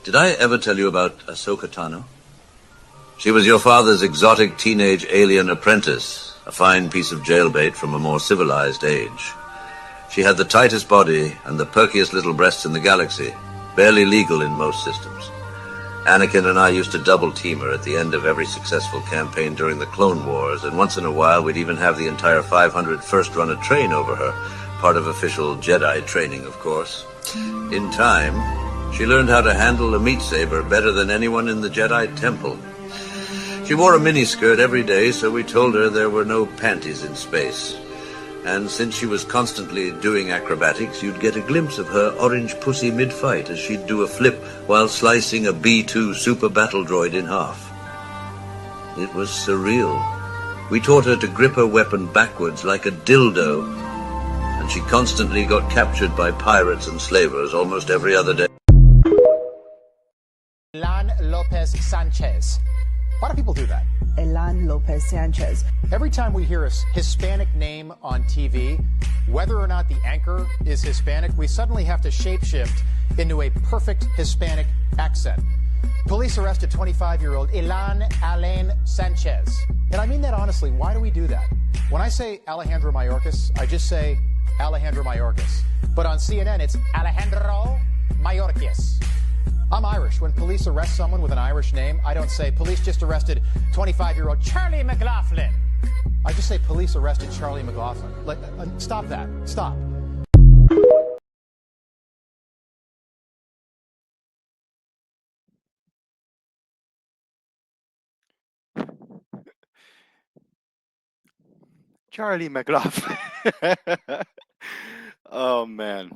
Did I ever tell you about Ahsoka Tano? She was your father's exotic teenage alien apprentice, a fine piece of jailbait from a more civilized age. She had the tightest body and the perkiest little breasts in the galaxy, barely legal in most systems. Anakin and I used to double team her at the end of every successful campaign during the Clone Wars, and once in a while we'd even have the entire 500 first run a train over her, part of official Jedi training, of course. In time, she learned how to handle a meat saber better than anyone in the Jedi Temple. She wore a miniskirt every day, so we told her there were no panties in space. And since she was constantly doing acrobatics, you'd get a glimpse of her orange pussy mid-fight as she'd do a flip while slicing a B-2 super battle droid in half. It was surreal. We taught her to grip her weapon backwards like a dildo, and she constantly got captured by pirates and slavers almost every other day. Elan Lopez Sanchez. Why do people do that? Elan Lopez Sanchez. Every time we hear a Hispanic name on TV, whether or not the anchor is Hispanic, we suddenly have to shapeshift into a perfect Hispanic accent. Police arrested 25-year-old Elan Alain Sanchez. And I mean that honestly. Why do we do that? When I say Alejandro Mayorkas, I just say Alejandro Mayorkas. But on CNN, it's Alejandro Mayorkas. I'm Irish. When police arrest someone with an Irish name, I don't say police just arrested 25-year-old Charlie McLaughlin. I just say police arrested Charlie McLaughlin. Like, stop that. Stop. Charlie McLaughlin. Oh man,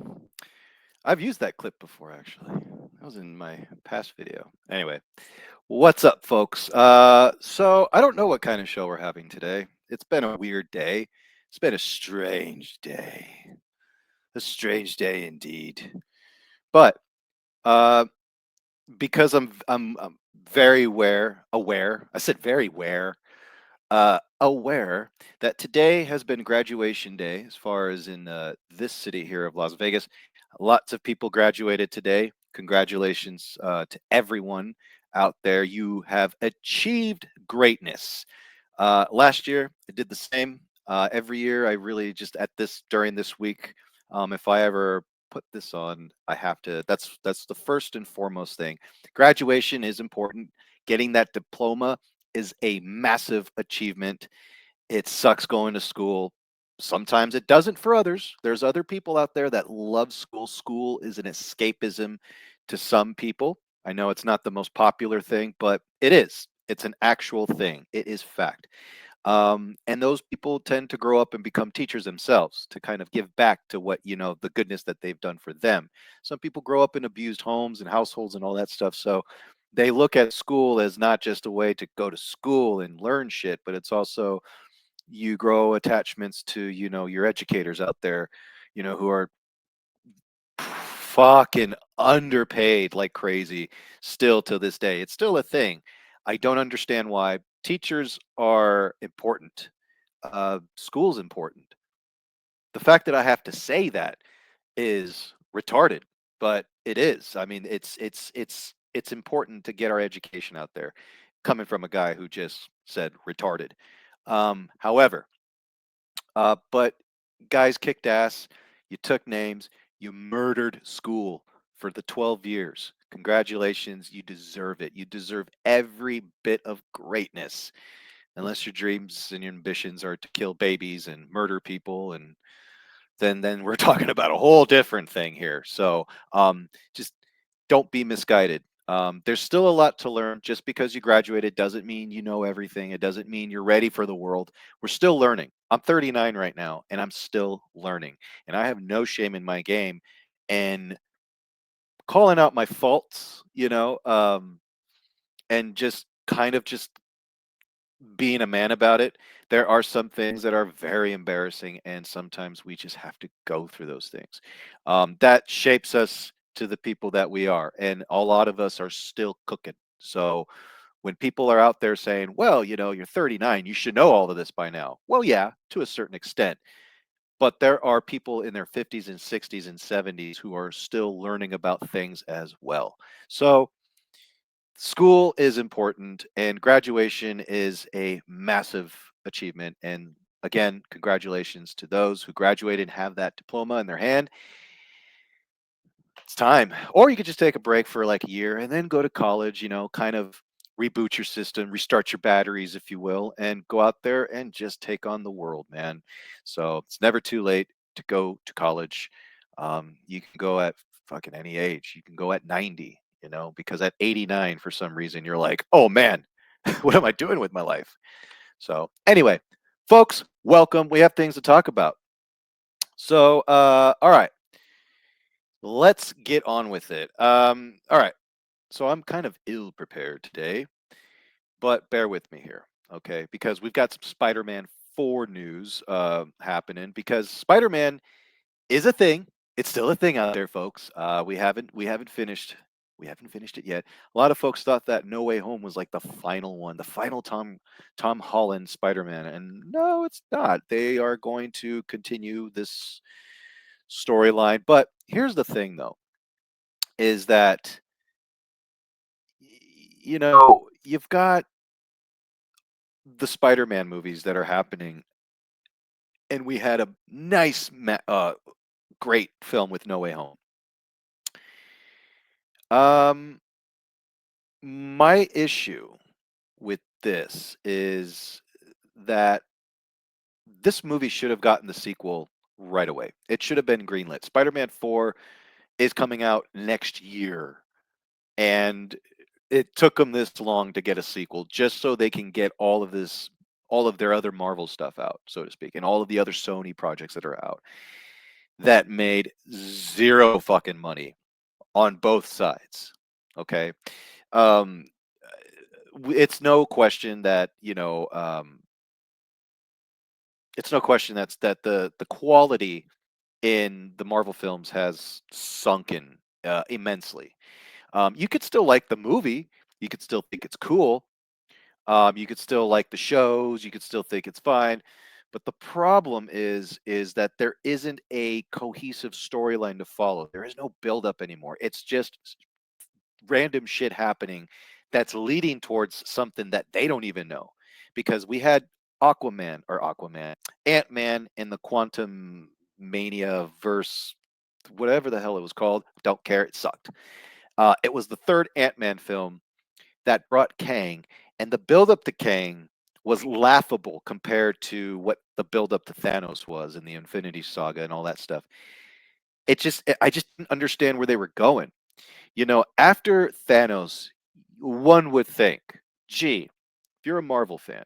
I've used that clip before actually. That was in my past video. Anyway, what's up, folks? So I don't know what kind of show we're having today. It's been a weird day. It's been a strange day. A strange day indeed. But because I'm very aware. I said very aware that today has been graduation day as far as in this city here of Las Vegas. Lots of people graduated today. Congratulations to everyone out there. You have achieved greatness. Last year, I did the same. Every year, I really just during this week, if I ever put this on, I have to, that's the first and foremost thing. Graduation is important. Getting that diploma is a massive achievement. It sucks going to school. Sometimes it doesn't for others. There's other people out there that love school. School is an escapism to some people. I know it's not the most popular thing, but it is. It's an actual thing. It is fact. And those people tend to grow up and become teachers themselves to kind of give back to what, the goodness that they've done for them. Some people grow up in abused homes and households and all that stuff. So they look at school as not just a way to go to school and learn shit, but it's also you grow attachments to, your educators out there, who are fucking underpaid like crazy still to this day. It's still a thing. I don't understand why. Teachers are important. School's important. The fact that I have to say that is retarded, but it is. I mean, it's important to get our education out there, coming from a guy who just said retarded. However, but guys kicked ass. You took names. You murdered school for the 12 years. Congratulations. You deserve it. You deserve every bit of greatness. Unless your dreams and your ambitions are to kill babies and murder people, and then we're talking about a whole different thing here. So just don't be misguided. There's still a lot to learn. Just because you graduated doesn't mean you know everything. It doesn't mean you're ready for the world. We're still learning. I'm 39 right now, and I'm still learning. And I have no shame in my game. And calling out my faults, and just kind of just being a man about it. There are some things that are very embarrassing, and sometimes we just have to go through those things. That shapes us to the people that we are, and a lot of us are still cooking. So when people are out there saying, well, you're 39, you should know all of this by now. Well, yeah, to a certain extent. But there are people in their 50s and 60s and 70s who are still learning about things as well. So school is important, and graduation is a massive achievement. And again, congratulations to those who graduated and have that diploma in their hand. It's time. Or you could just take a break for like a year and then go to college, kind of reboot your system, restart your batteries, if you will, and go out there and just take on the world, man. So it's never too late to go to college. You can go at fucking any age. You can go at 90, because at 89, for some reason, you're like, oh man, what am I doing with my life? So anyway, folks, welcome. We have things to talk about. So, all right. Let's get on with it. All right. So I'm kind of ill prepared today, but bear with me here, okay? Because we've got some Spider-Man 4 news happening because Spider-Man is a thing. It's still a thing out there, folks. We haven't finished it yet. A lot of folks thought that No Way Home was like the final one, the final Tom Holland Spider-Man, and no, it's not. They are going to continue this storyline. But here's the thing, though, is that you've got the Spider-Man movies that are happening, and we had a nice, great film with No Way Home. My issue with this is that this movie should have gotten the sequel right away. It should have been greenlit. Spider-Man 4 is coming out next year, and it took them this long to get a sequel just so they can get all of their other Marvel stuff out, so to speak, and all of the other Sony projects that are out that made zero fucking money on both sides. Okay. Um, it's no question that, it's no question that the quality in the Marvel films has sunken immensely. You could still like the movie, you could still think it's cool, you could still like the shows, you could still think it's fine, but the problem is that there isn't a cohesive storyline to follow. There is no build up anymore. It's just random shit happening that's leading towards something that they don't even know. Because we had Aquaman, Ant-Man in the Quantum Mania verse, whatever the hell it was called. Don't care. It sucked. It was the third Ant-Man film that brought Kang, and the build-up to Kang was laughable compared to what the build-up to Thanos was in the Infinity Saga and all that stuff. I just didn't understand where they were going. After Thanos, one would think, gee, if you're a Marvel fan,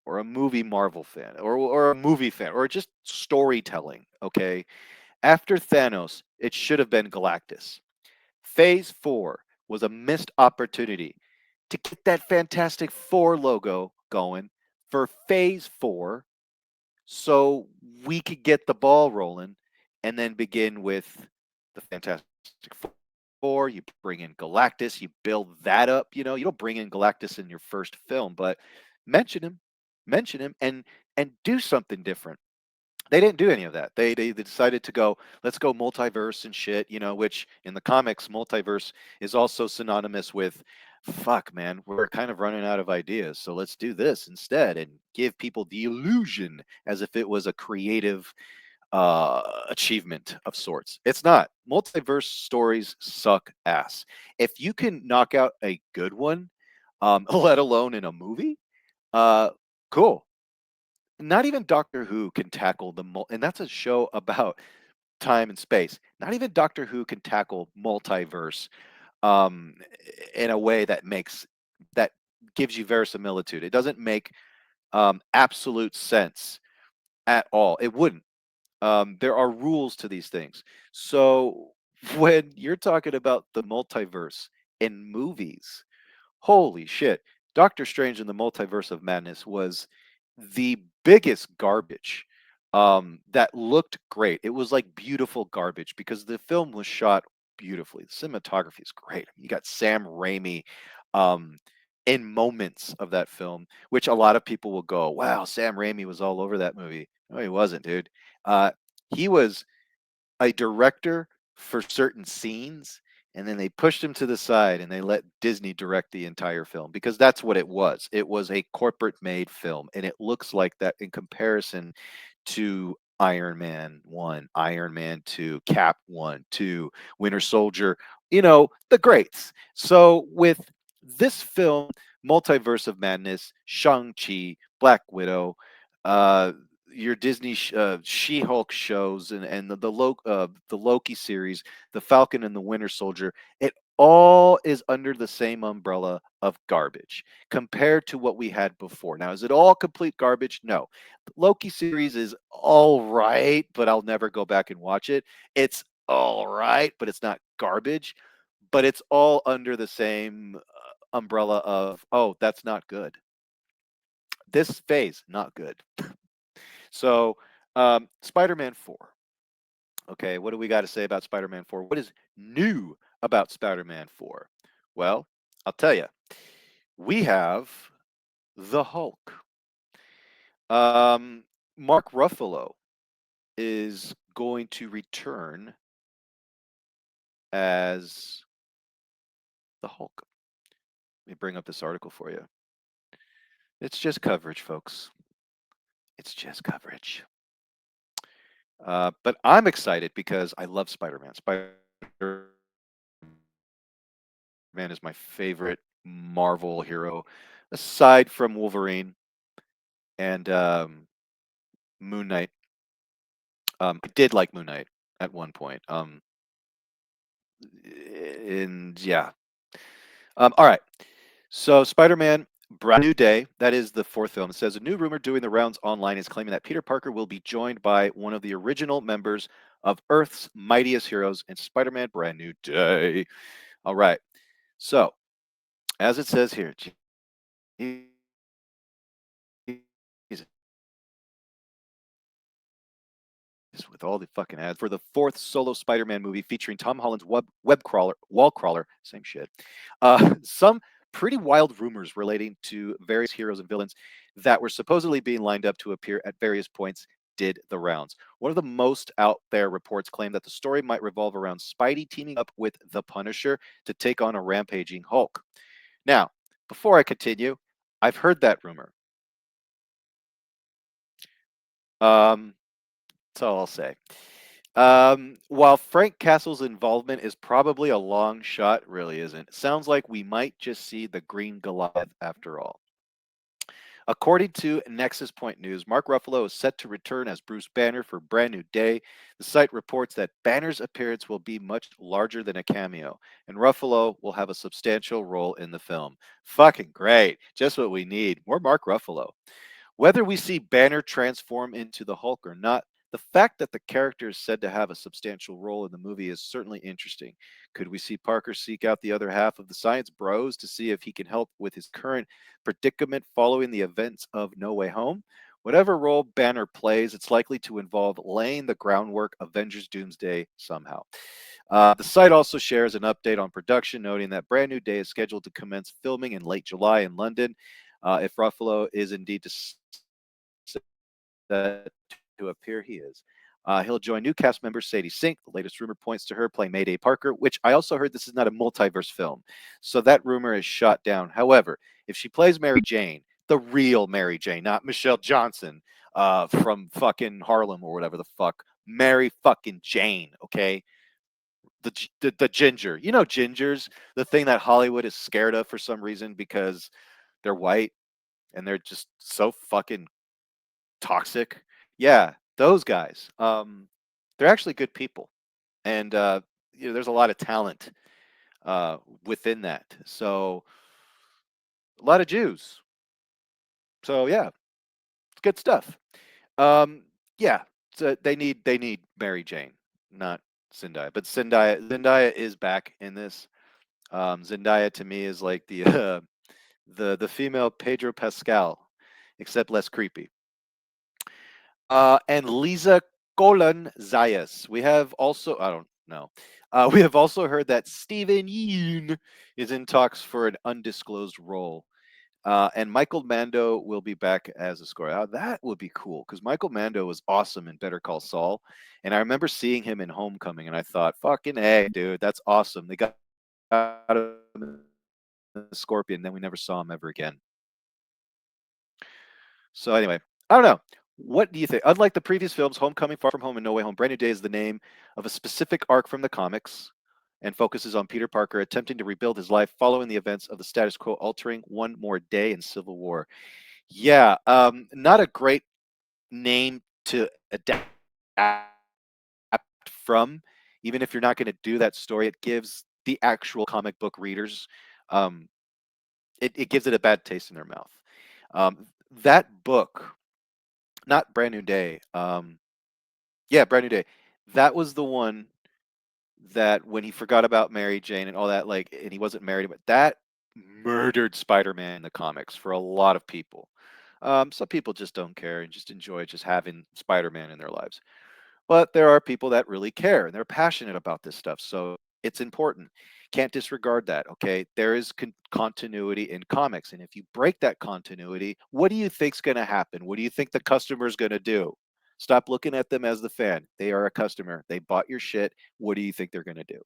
or a movie Marvel fan, or a movie fan, or just storytelling, okay? After Thanos, it should have been Galactus. Phase 4 was a missed opportunity to get that Fantastic Four logo going for Phase 4 so we could get the ball rolling and then begin with the Fantastic Four. You bring in Galactus, you build that up. You don't bring in Galactus in your first film, but mention him, and do something different. They didn't do any of that. They decided to go, let's go multiverse and shit, which in the comics, multiverse is also synonymous with, fuck, man, we're kind of running out of ideas. So let's do this instead and give people the illusion as if it was a creative achievement of sorts. It's not. Multiverse stories suck ass. If you can knock out a good one, let alone in a movie, cool. Not even Doctor Who can tackle and that's a show about time and space. Not even Doctor Who can tackle multiverse um, in a way that gives you verisimilitude. It doesn't make absolute sense at all. It wouldn't. There are rules to these things. So when you're talking about the multiverse in movies, holy shit. Doctor Strange in the Multiverse of Madness was the biggest garbage that looked great. It was like beautiful garbage because the film was shot beautifully. The cinematography is great. You got Sam Raimi um, in moments of that film, which a lot of people will go, wow, Sam Raimi was all over that movie. No, he wasn't, dude. He was a director for certain scenes, and then they pushed him to the side and they let Disney direct the entire film, because that's what it was. It was a corporate made film, and it looks like that in comparison to Iron Man 1, Iron Man 2, Cap 1, 2, Winter Soldier, the greats. So with this film, Multiverse of Madness, Shang-Chi, Black Widow, uh, your Disney She-Hulk shows, and the Loki series, the Falcon and the Winter Soldier, it all is under the same umbrella of garbage compared to what we had before. Now, is it all complete garbage? No. The Loki series is all right, but I'll never go back and watch it. It's all right, but it's not garbage. But it's all under the same umbrella of, oh, that's not good. This phase, not good. So, Spider-Man 4. Okay, what do we got to say about Spider-Man 4? What is new about Spider-Man 4? Well, I'll tell you. We have the Hulk. Mark Ruffalo is going to return as the Hulk. Let me bring up this article for you. It's just coverage, folks. It's just coverage. But I'm excited because I love Spider-Man. Spider-Man is my favorite Marvel hero, aside from Wolverine and Moon Knight. I did like Moon Knight at one point. And yeah. All right. So Spider-Man, Brand New Day. That is the fourth film. It says a new rumor doing the rounds online is claiming that Peter Parker will be joined by one of the original members of Earth's mightiest heroes in Spider-Man, Brand New Day. All right. So, as it says here, with all the fucking ads for the fourth solo Spider-Man movie featuring Tom Holland's wall crawler, same shit. Some pretty wild rumors relating to various heroes and villains that were supposedly being lined up to appear at various points did the rounds. One of the most out there reports claim that the story might revolve around Spidey teaming up with the Punisher to take on a rampaging Hulk. Now, before I continue, I've heard that rumor. That's all I'll say. While Frank Castle's involvement is probably a long shot, really isn't. It sounds like we might just see the Green Goliath after all. According to Nexus Point News, Mark Ruffalo is set to return as Bruce Banner for Brand New Day. The site reports that Banner's appearance will be much larger than a cameo, and Ruffalo will have a substantial role in the film. Fucking great. Just what we need. More Mark Ruffalo. Whether we see Banner transform into the Hulk or not, the fact that the character is said to have a substantial role in the movie is certainly interesting. Could we see Parker seek out the other half of the Science Bros to see if he can help with his current predicament following the events of No Way Home? Whatever role Banner plays, it's likely to involve laying the groundwork Avengers Doomsday somehow. The site also shares an update on production, noting that Brand New Day is scheduled to commence filming in late July in London. If Ruffalo is indeed to appear, he is. He'll join new cast member Sadie Sink. The latest rumor points to her playing Mayday Parker, which I also heard this is not a multiverse film. So that rumor is shot down. However, if she plays Mary Jane, the real Mary Jane, not Michelle Johnson from fucking Harlem or whatever the fuck, Mary fucking Jane, okay? The ginger. You know gingers, the thing that Hollywood is scared of for some reason because they're white and they're just so fucking toxic. Yeah, those guys. They're actually good people, and there's a lot of talent within that. So a lot of Jews. So yeah, it's good stuff. Yeah, so they need Mary Jane, not Zendaya. But Zendaya is back in this. Zendaya to me is like the female Pedro Pascal, except less creepy. And Lisa Colon Zayas. We have also, I don't know. We have also heard that Steven Yeun is in talks for an undisclosed role. And Michael Mando will be back as a score. That would be cool because Michael Mando was awesome in Better Call Saul. And I remember seeing him in Homecoming and I thought, fucking hey, dude, that's awesome. They got out of the Scorpion. Then we never saw him ever again. So anyway, I don't know. What do you think? Unlike the previous films, Homecoming, Far From Home, and No Way Home, Brand New Day is the name of a specific arc from the comics and focuses on Peter Parker attempting to rebuild his life following the events of the status quo altering one more day in Civil War. Yeah, not a great name to adapt from. Even if you're not going to do that story, it gives the actual comic book readers, um, it gives it a bad taste in their mouth. That book, not Brand New Day. Yeah, Brand New Day. That was the one that when he forgot about Mary Jane and all that, like, and he wasn't married, but that murdered Spider-Man in the comics for a lot of people. Some people just don't care and just enjoy just having Spider-Man in their lives. But there are people that really care and they're passionate about this stuff. So it's important. Can't disregard that. Okay. There is continuity in comics. And if you break that continuity, what do you think's going to happen? What do you think the customer's going to do? Stop looking at them as the fan. They are a customer. They bought your shit. What do you think they're going to do?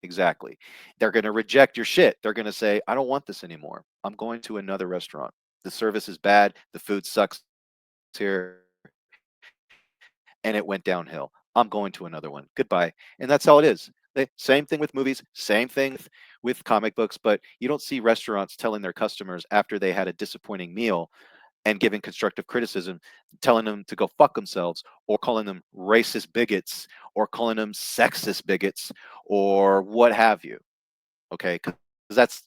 Exactly. They're going to reject your shit. They're going to say, I don't want this anymore. I'm going to another restaurant. The service is bad. The food sucks here and it went downhill. I'm going to another one. Goodbye. And that's how it is. Same thing with movies, same thing with comic books, but you don't see restaurants telling their customers after they had a disappointing meal and giving constructive criticism, telling them to go fuck themselves, or calling them racist bigots, or calling them sexist bigots, or what have you. Okay, because that's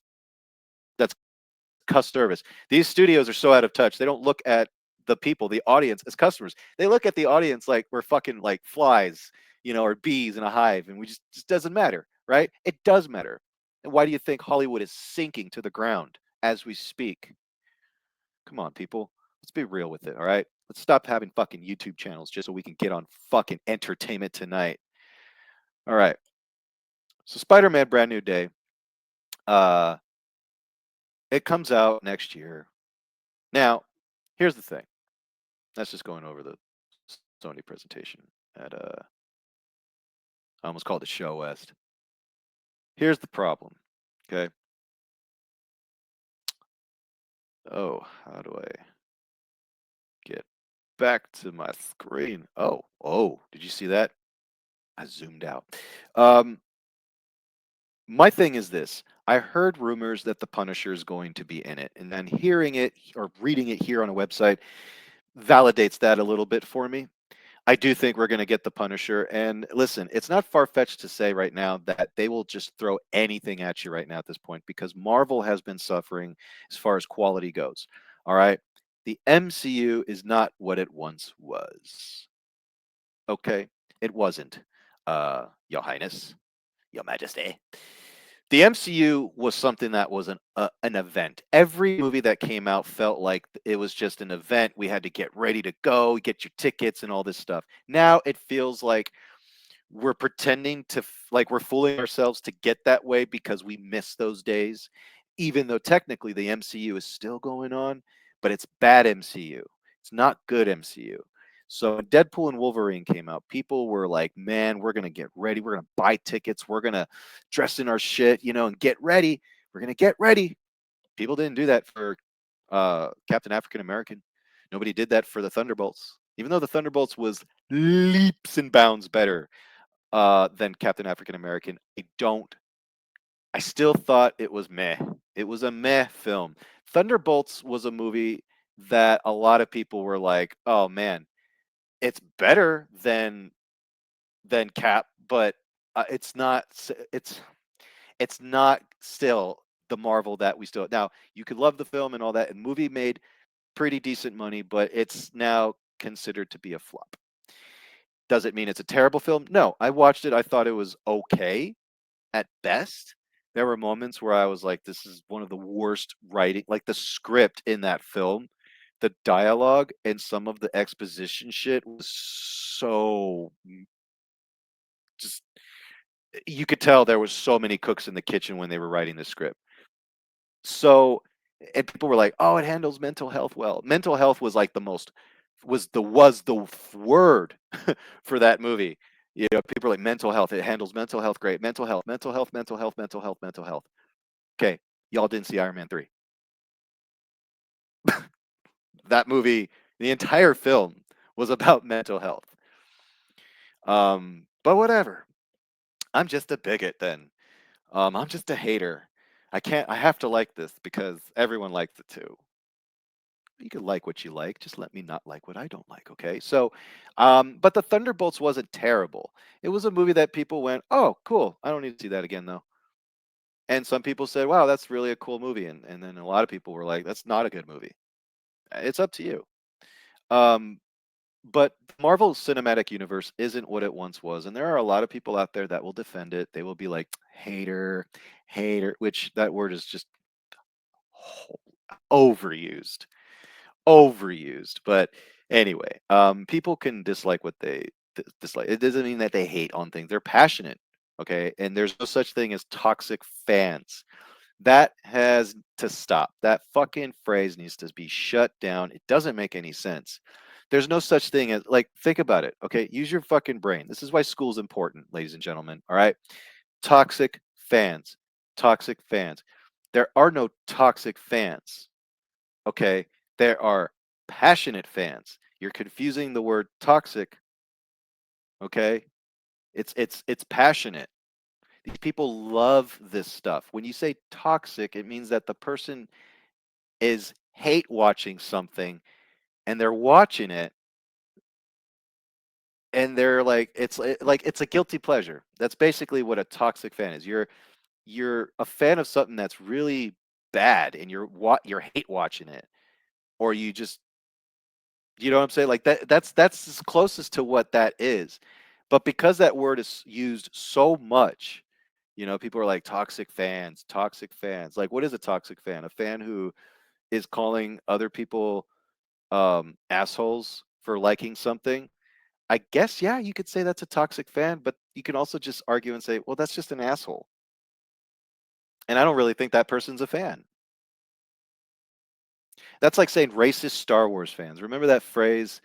customer service. These studios are so out of touch. They don't look at the people, the audience, as customers. They look at the audience like we're fucking like flies, or bees in a hive, and we just doesn't matter, right? It does matter. And why do you think Hollywood is sinking to the ground as we speak? Come on, people. Let's be real with it, all right? Let's stop having fucking YouTube channels just so we can get on fucking Entertainment Tonight. All right. So Spider-Man Brand New Day. It comes out next year. Now, here's the thing. That's just going over the Sony presentation at I almost called it Show West. Here's the problem. Okay. Oh, how do I get back to my screen? Oh, did you see that? I zoomed out. My thing is this. I heard rumors that the Punisher is going to be in it, and then hearing it or reading it here on a website validates that a little bit for me. I do think we're going to get the Punisher. And listen, it's not far-fetched to say right now that they will just throw anything at you right now at this point because Marvel has been suffering as far as quality goes. All right. The MCU is not what it once was. Okay. It wasn't. Your Highness, Your Majesty. The MCU was something that was an event. Every movie that came out felt like it was just an event. We had to get ready to go, get your tickets and all this stuff. Now it feels like we're pretending to like we're fooling ourselves to get that way because we miss those days, even though technically the MCU is still going on, but it's bad MCU. It's not good MCU. So when Deadpool and Wolverine came out, people were like, man, we're going to get ready. We're going to buy tickets. We're going to dress in our shit, and get ready. We're going to get ready. People didn't do that for Captain African American. Nobody did that for the Thunderbolts, even though the Thunderbolts was leaps and bounds better than Captain African American. I still thought it was meh. It was a meh film. Thunderbolts was a movie that a lot of people were like, oh man, it's better than Cap, but it's not still the Marvel that we still. Now, you could love the film and all that, and movie made pretty decent money, but it's now considered to be a flop. Does it mean it's a terrible film? No, I watched it. I thought it was okay at best. There were moments where I was like, this is one of the worst writing, like the script in that film, the dialogue and some of the exposition shit was so just you could tell there was so many cooks in the kitchen when they were writing the script. So, and people were like, "Oh, it handles mental health well." Mental health was like the most was the word for that movie. You know, people are like mental health. It handles mental health great. Mental health, mental health, mental health, mental health, mental health. Okay, y'all didn't see Iron Man 3. That movie, the entire film was about mental health. But whatever. I'm just a bigot then. I'm just a hater. I have to like this because everyone likes it too. You can like what you like, just let me not like what I don't like, okay? So, but the Thunderbolts wasn't terrible. It was a movie that people went, oh, cool. I don't need to see that again though. And some people said, wow, that's really a cool movie. And then a lot of people were like, that's not a good movie. It's up to you. Um, but Marvel Cinematic Universe isn't what it once was, and there are a lot of people out there that will defend it. They will be like hater, hater, which that word is just overused, overused. But anyway, people can dislike what they dislike. It doesn't mean that they hate on things. They're passionate, okay? And there's no such thing as toxic fans. That has to stop. That fucking phrase needs to be shut down. It doesn't make any sense. There's no such thing as, like, think about it, okay? Use your fucking brain. This is why school's important, ladies and gentlemen, all right? Toxic fans. Toxic fans. There are no toxic fans, okay? There are passionate fans. You're confusing the word toxic, okay? It's passionate. These people love this stuff. When you say toxic, it means that the person is hate watching something and they're watching it and they're like it's a guilty pleasure. That's basically what a toxic fan is. You're a fan of something that's really bad and you're hate watching it, or you just, you know what I'm saying? Like that's as closest to what that is. But because that word is used so much, you know, people are like toxic fans, toxic fans. Like, what is a toxic fan? A fan who is calling other people assholes for liking something. I guess, yeah, you could say that's a toxic fan, but you can also just argue and say, well, that's just an asshole. And I don't really think that person's a fan. That's like saying racist Star Wars fans. Remember that phrase?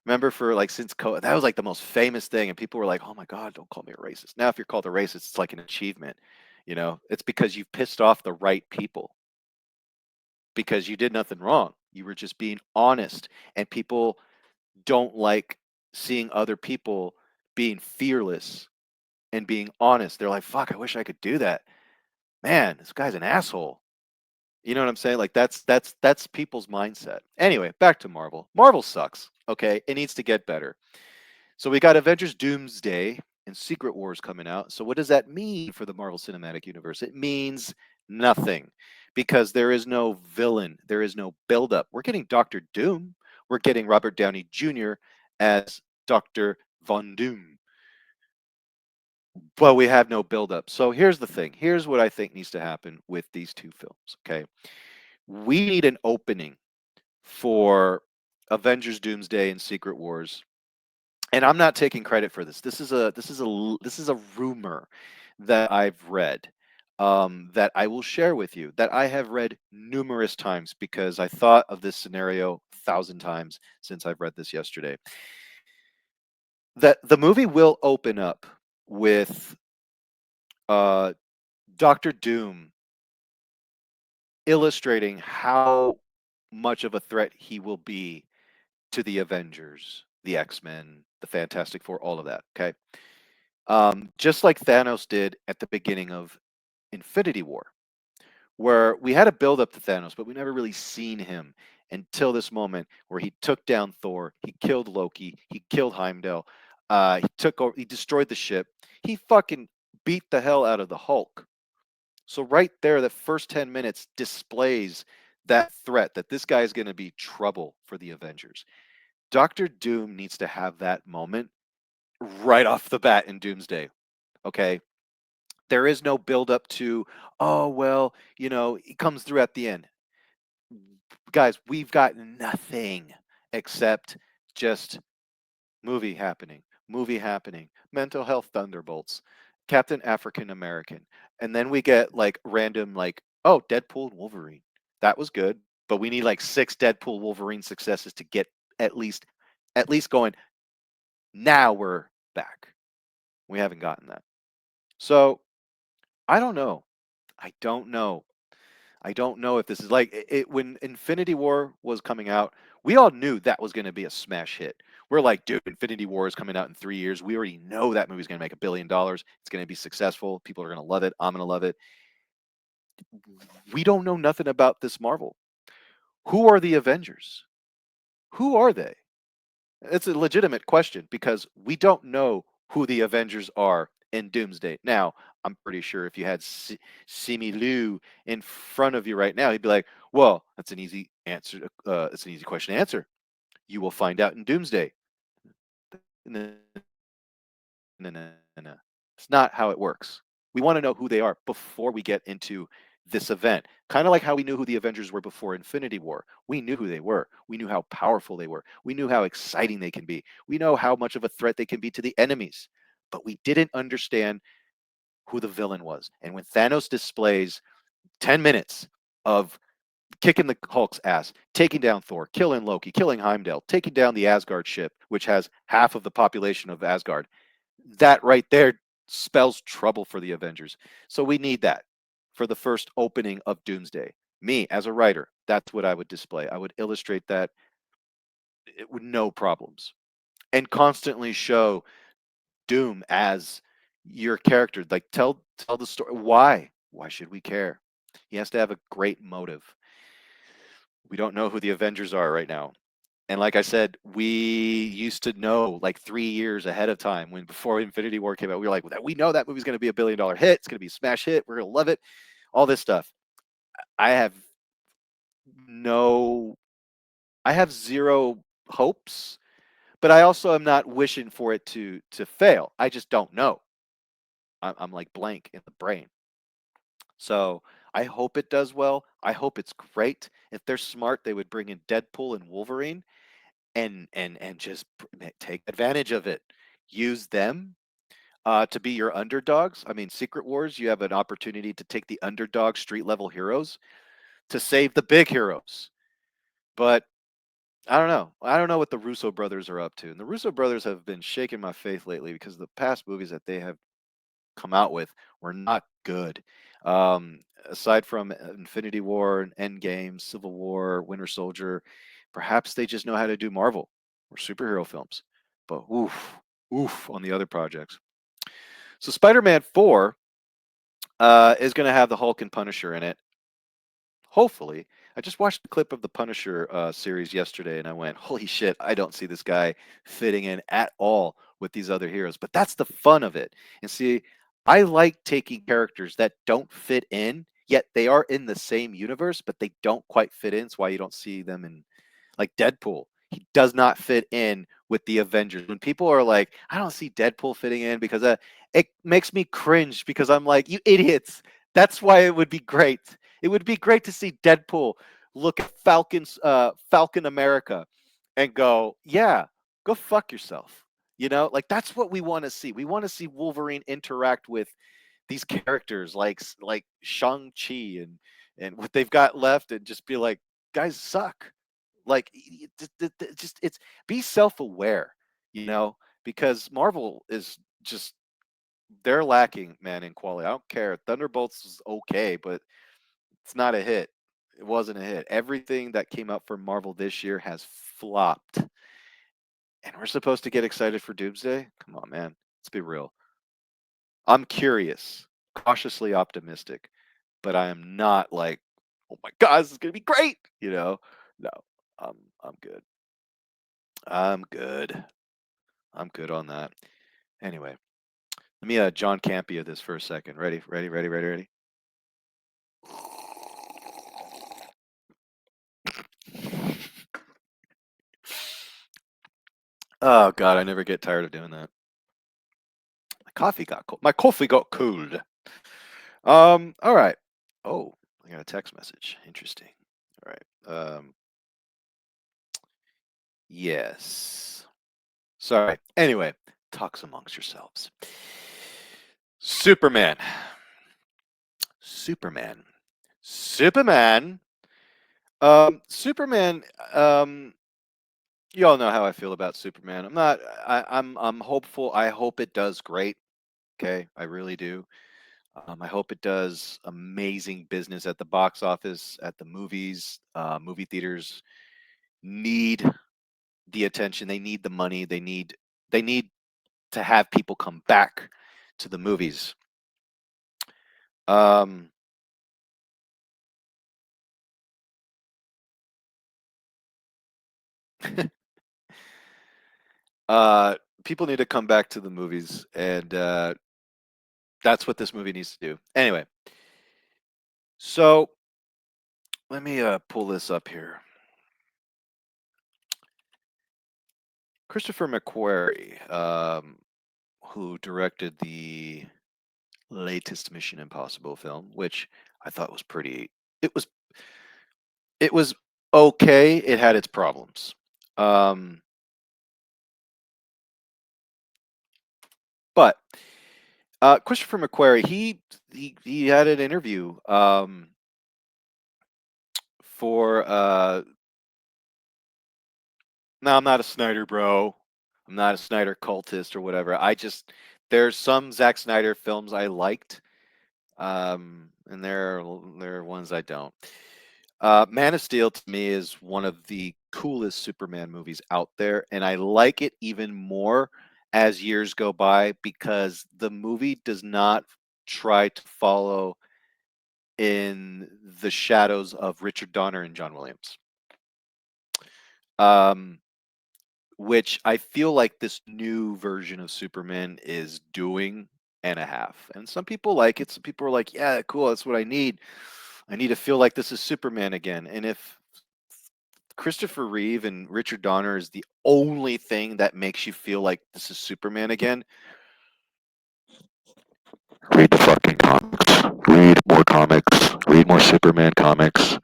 Remember for like since COVID, that was like the most famous thing, and people were like, "Oh my God, don't call me a racist." Now, if you're called a racist, it's like an achievement. You know, it's because you've pissed off the right people because you did nothing wrong. You were just being honest, and people don't like seeing other people being fearless and being honest. They're like, "Fuck, I wish I could do that." Man, this guy's an asshole. You know what I'm saying? Like that's people's mindset. Anyway, back to Marvel. Marvel sucks. Okay, it needs to get better. So we got Avengers Doomsday and Secret Wars coming out. So what does that mean for the Marvel Cinematic Universe? It means nothing because there is no villain. There is no buildup. We're getting Doctor Doom. We're getting Robert Downey Jr. as Dr. Von Doom. But we have no buildup. So here's the thing. Here's what I think needs to happen with these two films. Okay. We need an opening for Avengers Doomsday and Secret Wars. And I'm not taking credit for this. This is a rumor that I've read, that I will share with you, that I have read numerous times because I thought of this scenario 1,000 times since I've read this yesterday. That the movie will open up with Doctor Doom illustrating how much of a threat he will be to the Avengers, the X-Men, the Fantastic Four, all of that. Okay. Just like Thanos did at the beginning of Infinity War, where we had a build up to Thanos, but we never really seen him until this moment where he took down Thor, he killed Loki, he killed Heimdall, he destroyed the ship, he fucking beat the hell out of the Hulk. So right there, the first 10 minutes displays that threat that this guy is going to be trouble for the Avengers. Doctor Doom needs to have that moment right off the bat in Doomsday. Okay. There is no build up to, oh, well, you know, he comes through at the end. Guys, we've got nothing except just movie happening, mental health thunderbolts, Captain African American. And then we get like random, like, oh, Deadpool and Wolverine. That was good. But we need like 6 Deadpool Wolverine successes to get at least going. Now we're back. We haven't gotten that. So I don't know. I don't know. I don't know if this is like it when Infinity War was coming out, we all knew that was going to be a smash hit. We're like, dude, Infinity War is coming out in 3 years. We already know that movie's going to make $1 billion. It's going to be successful. People are going to love it. I'm going to love it. We don't know nothing about this Marvel. Who are the Avengers? Who are they? It's a legitimate question because we don't know who the Avengers are in Doomsday. Now, I'm pretty sure if you had Simi Liu in front of you right now, he'd be like, "Well, that's an easy answer. It's an easy question to answer. You will find out in Doomsday." No, no, no, no. It's not how it works. We want to know who they are before we get into this event. Kind of like how we knew who the Avengers were before Infinity War. We knew who they were. We knew how powerful they were. We knew how exciting they can be. We know how much of a threat they can be to the enemies. But we didn't understand who the villain was. And when Thanos displays 10 minutes of kicking the Hulk's ass, taking down Thor, killing Loki, killing Heimdall, taking down the Asgard ship, which has half of the population of Asgard, that right there spells trouble for the Avengers. So we need that for the first opening of Doomsday. Me, as a writer, that's what I would display. I would illustrate that with no problems and constantly show Doom as your character. Like tell the story. Why should we care? He has to have a great motive. We don't know who the Avengers are right now. And like I said, we used to know like 3 years ahead of time when before Infinity War came out, we were like, we know that movie's going to be $1 billion hit. It's going to be a smash hit. We're going to love it. All this stuff. I have no, I have zero hopes, but I also am not wishing for it to fail. I just don't know. I'm like blank in the brain. So I hope it does well. I hope it's great. If they're smart, they would bring in Deadpool and Wolverine and just take advantage of it. Use them to be your underdogs. I mean, Secret Wars, you have an opportunity to take the underdog street level heroes to save the big heroes. But I don't know. I don't know what the Russo brothers are up to. And the Russo brothers have been shaking my faith lately because the past movies that they have come out with were not good. Aside from Infinity War, Endgame, Civil War, Winter Soldier, perhaps they just know how to do Marvel or superhero films. But oof on the other projects. So Spider-Man 4 is going to have the Hulk and Punisher in it. Hopefully. I just watched the clip of the Punisher series yesterday and I went, holy shit, I don't see this guy fitting in at all with these other heroes. But that's the fun of it. And see, I like taking characters that don't fit in, yet they are in the same universe, but they don't quite fit in. It's why you don't see them in like Deadpool. He does not fit in with the Avengers. When people are like, I don't see Deadpool fitting in because it makes me cringe because I'm like, you idiots. That's why it would be great. It would be great to see Deadpool look at Falcon America and go, yeah, go fuck yourself. You know, like that's what we want to see. We want to see Wolverine interact with these characters like Shang-Chi and what they've got left and just be like, guys suck. Like just it's be self-aware, you know, because Marvel is just they're lacking, man, in quality. I don't care. Thunderbolts is okay, but it's not a hit. It wasn't a hit. Everything that came out for Marvel this year has flopped. And we're supposed to get excited for Doomsday? Come on, man. Let's be real. I'm curious, cautiously optimistic, but I am not like, oh my god, this is gonna be great. You know, no, I'm good. I'm good. I'm good on that. Anyway, let me John Campia this for a second. Ready, ready, ready, ready, ready. Oh god, I never get tired of doing that. My coffee got cold. My coffee got cold. All right. Oh, I got a text message. Interesting. All right. Yes. Sorry. Anyway, talks amongst yourselves. Superman. Superman. Superman. Superman. You all know how I feel about Superman. I'm not. I'm hopeful. I hope it does great. Okay, I really do. I hope it does amazing business at the box office, at the movies. Movie theaters need the attention. They need the money. They need to have people come back to the movies. Um, People need to come back to the movies, and that's what this movie needs to do. Anyway, so let me pull this up here. Christopher McQuarrie, who directed the latest Mission Impossible film, which I thought was pretty. It was okay. It had its problems. But Christopher McQuarrie, he had an interview for no, I'm not a Snyder bro. I'm not a Snyder cultist or whatever. There's some Zack Snyder films I liked, and there are ones I don't. Man of Steel to me is one of the coolest Superman movies out there, and I like it even more as years go by because the movie does not try to follow in the shadows of Richard Donner and John Williams. Which I feel like this new version of Superman is doing and a half. And some people like it. Some people are like, yeah, cool, that's what I need. I need to feel like this is Superman again. And if Christopher Reeve and Richard Donner is the only thing that makes you feel like this is Superman again, read the fucking comics. Read more comics. Read more Superman comics.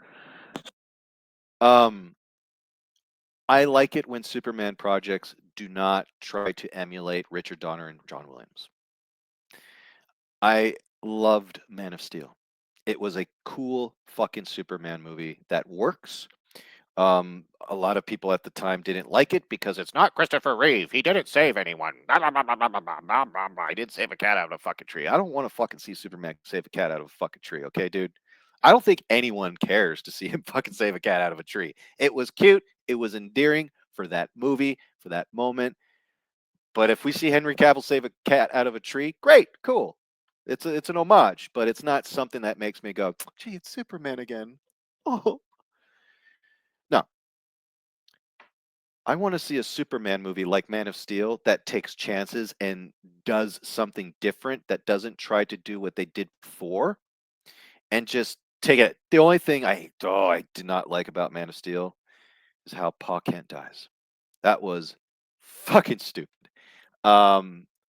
I like it when Superman projects do not try to emulate Richard Donner and John Williams. I loved Man of Steel. It was a cool fucking Superman movie that works. A lot of people at the time didn't like it because it's not Christopher Reeve. He didn't save anyone. He didn't save a cat out of a fucking tree. I don't want to fucking see Superman save a cat out of a fucking tree, okay, dude? I don't think anyone cares to see him fucking save a cat out of a tree. It was cute. It was endearing for that movie, for that moment. But if we see Henry Cavill save a cat out of a tree, great, cool. It's an homage, but it's not something that makes me go, gee, it's Superman again. Oh. No. I want to see a Superman movie like Man of Steel that takes chances and does something different, that doesn't try to do what they did before and just take it. The only thing I did not like about Man of Steel is how Pa Kent dies. That was fucking stupid.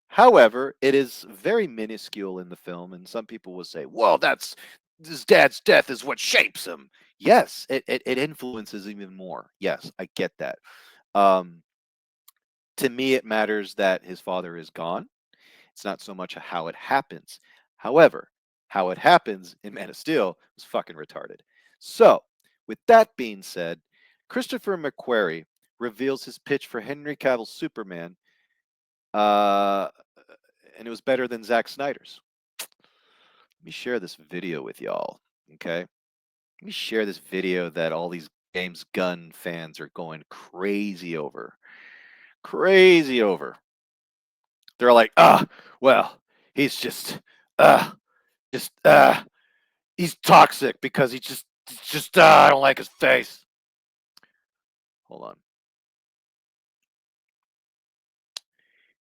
However, it is very minuscule in the film, and some people will say, well, that's his dad's death is what shapes him. Yes, it influences even more. Yes, I get that. To me, it matters that his father is gone. It's not so much how it happens. However, how it happens in Man of Steel was fucking retarded. So, with that being said, Christopher McQuarrie reveals his pitch for Henry Cavill's Superman, and it was better than Zack Snyder's. Let me share this video with y'all, okay? Let me share this video that all these James Gunn fans are going crazy over. Crazy over. They're like, well, he's he's toxic because he's just I don't like his face. Hold on.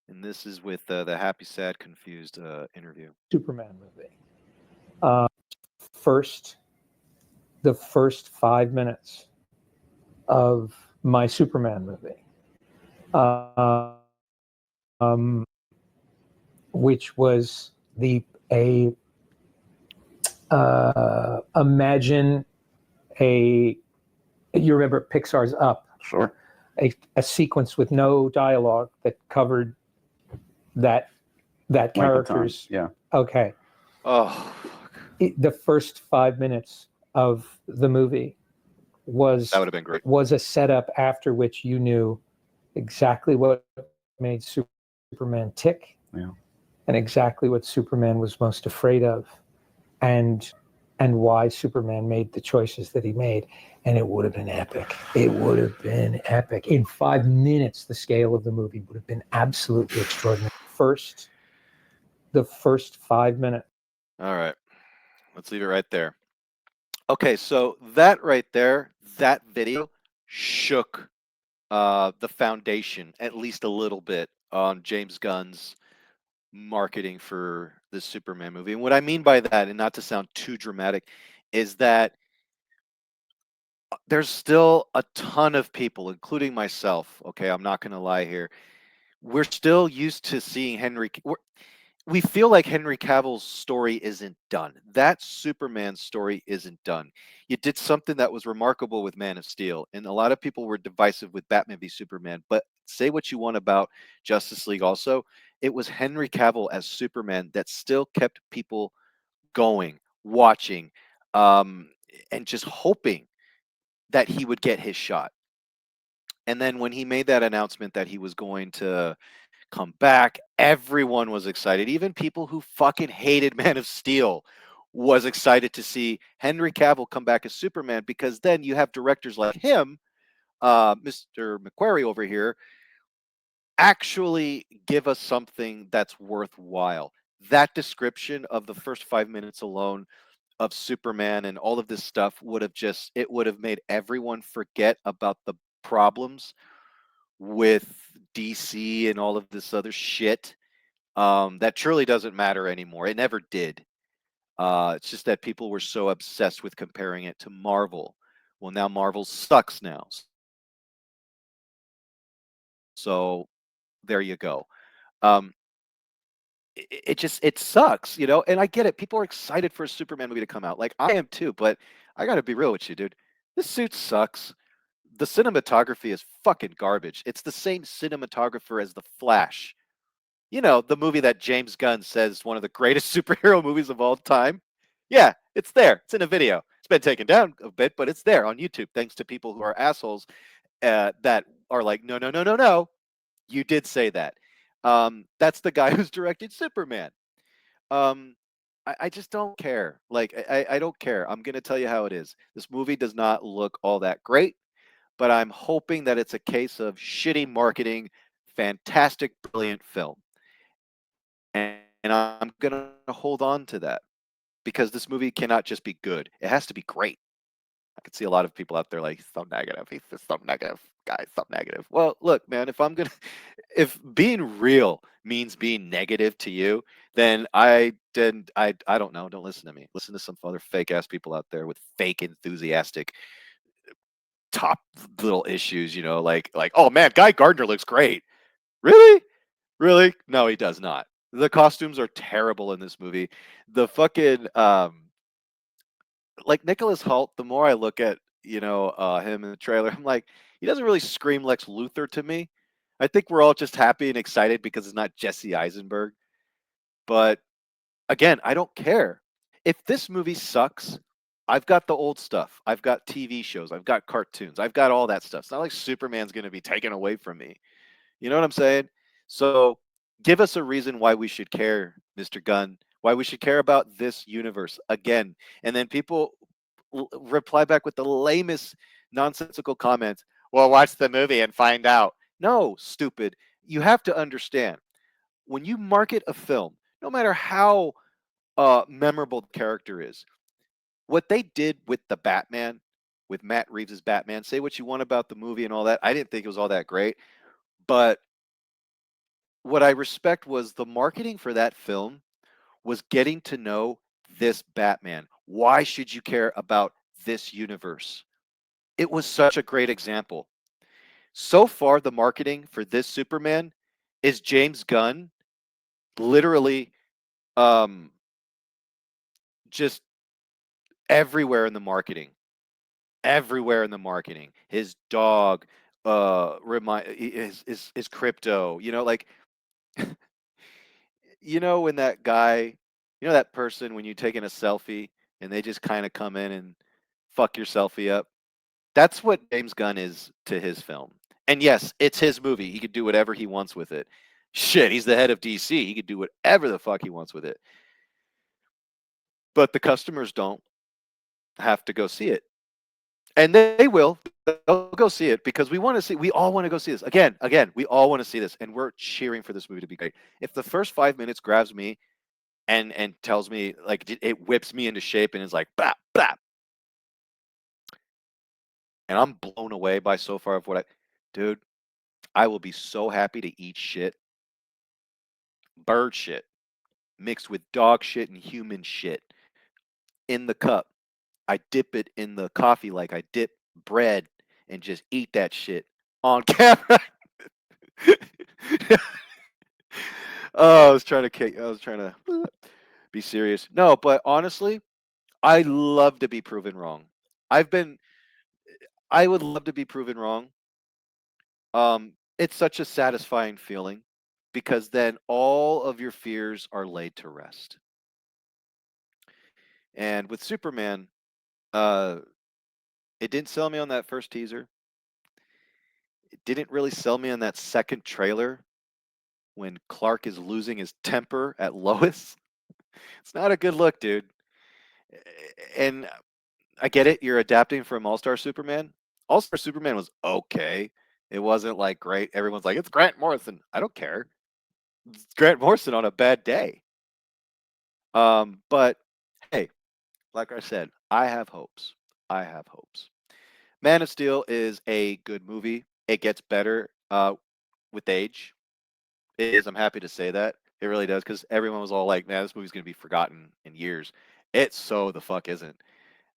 And this is with the Happy, Sad, Confused interview. Superman movie. The first 5 minutes of my Superman movie, which was imagine you remember Pixar's Up? Sure. A sequence with no dialogue that covered that character's. Yeah. Okay. Oh. The first 5 minutes of the movie that would have been great. Was a setup after which you knew exactly what made Superman tick. Yeah. and exactly what Superman was most afraid of, and why Superman made the choices that he made. And it would have been epic. It would have been epic. In 5 minutes, the scale of the movie would have been absolutely extraordinary. The first 5 minutes. All right. Let's leave it right there. Okay, so that right there, that video shook the foundation at least a little bit on James Gunn's marketing for this Superman movie. And what I mean by that, and not to sound too dramatic, is that there's still a ton of people, including myself. Okay, I'm not going to lie here. We're still used to seeing we feel like Henry Cavill's story isn't done. That Superman story isn't done. You did something that was remarkable with Man of Steel, and a lot of people were divisive with Batman v Superman. But say what you want about Justice League also, it was Henry Cavill as Superman that still kept people going, watching, and just hoping that he would get his shot. And then when he made that announcement that he was going to come back, everyone was excited. Even people who fucking hated Man of Steel was excited to see Henry Cavill come back as Superman, because then you have directors like him, Mr. McQuarrie over here, actually give us something that's worthwhile. That description of the first 5 minutes alone of Superman and all of this stuff would have made everyone forget about the problems with DC and all of this other shit that truly doesn't matter anymore. It never did. It's just that people were so obsessed with comparing it to Marvel. Well, now Marvel sucks now. So there you go. Um, it sucks, you know, and I get it. People are excited for a Superman movie to come out. Like I am too, but I gotta be real with you, dude. This suit sucks. The cinematography is fucking garbage. It's the same cinematographer as The Flash. You know, the movie that James Gunn says one of the greatest superhero movies of all time. Yeah, it's there. It's in a video. It's been taken down a bit, but it's there on YouTube, thanks to people who are assholes that are like, no, no, no, no, no. You did say that. That's the guy who's directed Superman. Um, I just don't care. Like, I don't care. I'm going to tell you how it is. This movie does not look all that great, but I'm hoping that it's a case of shitty marketing, fantastic, brilliant film. And I'm going to hold on to that, because this movie cannot just be good. It has to be great. I could see a lot of people out there like, so negative. He's just so negative, guys, so negative. Well, look, man, if being real means being negative to you, then I don't know. Don't listen to me. Listen to some other fake ass people out there with fake enthusiastic top little issues, you know, like, oh man, Guy Gardner looks great. Really? Really? No, he does not. The costumes are terrible in this movie. The fucking like Nicholas Hoult, the more I look at, you know, him in the trailer, I'm like, he doesn't really scream Lex Luthor to me. I think we're all just happy and excited because it's not Jesse Eisenberg. But again, I don't care. If this movie sucks, I've got the old stuff. I've got TV shows. I've got cartoons. I've got all that stuff. It's not like Superman's going to be taken away from me. You know what I'm saying? So give us a reason why we should care, Mr. Gunn, why we should care about this universe again. And then people reply back with the lamest nonsensical comments. Well, watch the movie and find out. No, stupid. You have to understand, when you market a film, no matter how memorable the character is, what they did with the Batman, with Matt Reeves' Batman, say what you want about the movie and all that. I didn't think it was all that great. But what I respect was the marketing for that film was getting to know this Batman. Why should you care about this universe? It was such a great example. So far, the marketing for this Superman is James Gunn literally just everywhere in the marketing. Everywhere in the marketing. His dog, his crypto, you know, like you know, when that guy, you know, that person when you taking a selfie and they just kind of come in and fuck your selfie up. That's what James Gunn is to his film. And yes, it's his movie. He could do whatever he wants with it. Shit, he's the head of DC. He could do whatever the fuck he wants with it. But the customers don't have to go see it. And they will. They'll go see it because we want to see. We all want to go see this again. We all want to see this, and we're cheering for this movie to be great. If the first 5 minutes grabs me and tells me, like, it whips me into shape and is like bap bap, and I'm blown away by so far of dude, I will be so happy to eat shit, bird shit mixed with dog shit and human shit in the cup. I dip it in the coffee like I dip bread and just eat that shit on camera. Oh, I was trying to be serious. No, but honestly, I love to be proven wrong. I would love to be proven wrong. It's such a satisfying feeling because then all of your fears are laid to rest. And with Superman, it didn't sell me on that first teaser. It didn't really sell me on that second trailer when Clark is losing his temper at Lois. It's not a good look, dude. And I get it. You're adapting from All-Star Superman. All-Star Superman was okay. It wasn't like great. Everyone's like, it's Grant Morrison. I don't care. It's Grant Morrison on a bad day. But hey, like I said, I have hopes. I have hopes. Man of Steel is a good movie. It gets better with age. It is. I'm happy to say that. It really does, because everyone was all like, man, this movie's going to be forgotten in years. It so the fuck isn't.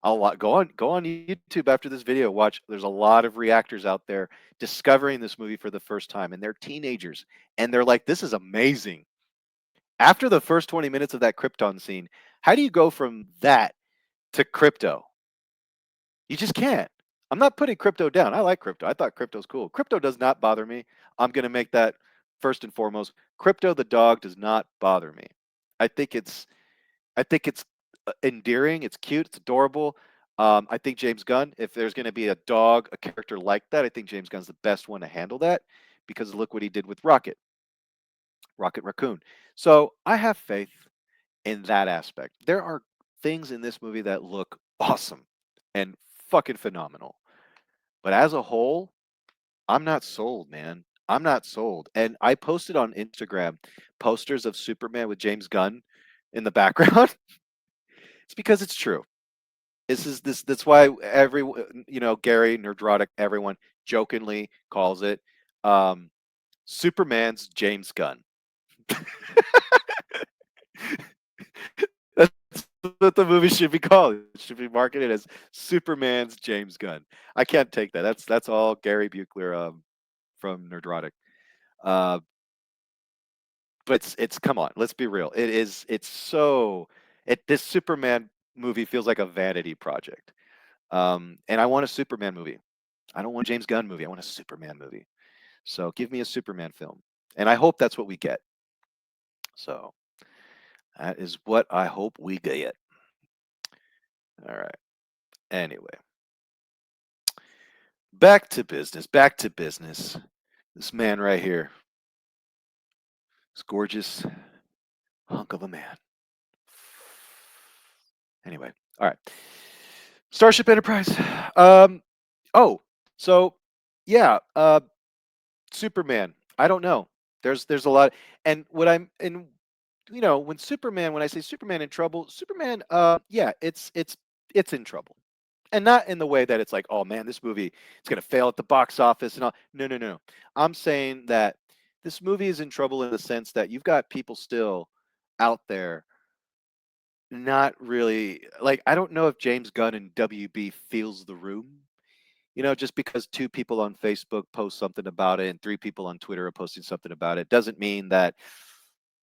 Go on YouTube after this video. Watch. There's a lot of reactors out there discovering this movie for the first time, and they're teenagers, and they're like, "This is amazing." After the first 20 minutes of that Krypton scene, how do you go from that to Crypto? You just can't. I'm not putting Crypto down. I like Crypto. I thought Crypto's cool. Crypto does not bother me. I'm gonna make that first and foremost. Crypto the dog does not bother me. I think it's endearing. It's cute. It's adorable. I think James Gunn, if there's going to be a character like that, I think James Gunn's the best one to handle that, because look what he did with Rocket Raccoon. So I have faith in that aspect. There are things in this movie that look awesome and fucking phenomenal. But as a whole, I'm not sold, man. I'm not sold. And I posted on Instagram posters of Superman with James Gunn in the background. It's because it's true. That's why Gary, Nerdrotic, everyone jokingly calls it Superman's James Gunn. That's what the movie should be called. It should be marketed as Superman's James Gunn. I can't take that. That's all Gary Buechler from Nerdrotic. But it's come on, let's be real. This Superman movie feels like a vanity project. And I want a Superman movie. I don't want a James Gunn movie. I want a Superman movie. So give me a Superman film. And I hope that's what we get. So that is what I hope we get. All right. Anyway. Back to business. Back to business. This man right here. This gorgeous hunk of a man. Anyway. All right. Starship Enterprise. Superman. I don't know. There's a lot, and when I say Superman in trouble, Superman, it's in trouble, and not in the way that it's like, oh man, this movie is gonna fail at the box office and all. No. I'm saying that this movie is in trouble in the sense that you've got people still out there not really like. I don't know if James Gunn and WB feels the room. Just because 2 people on Facebook post something about it and 3 people on Twitter are posting something about it doesn't mean that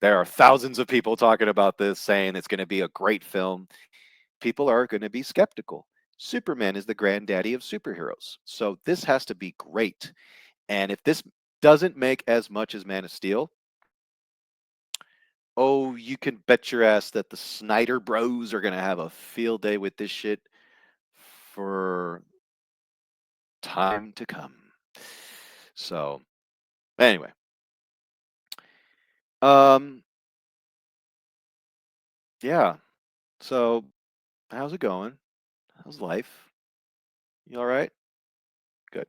there are thousands of people talking about this saying it's going to be a great film. People are going to be skeptical. Superman is the granddaddy of superheroes. So this has to be great. And if this doesn't make as much as Man of Steel, oh, you can bet your ass that the Snyder Bros are going to have a field day with this shit for time to come. So, anyway, Yeah. So, how's it going? How's life? You all right? Good.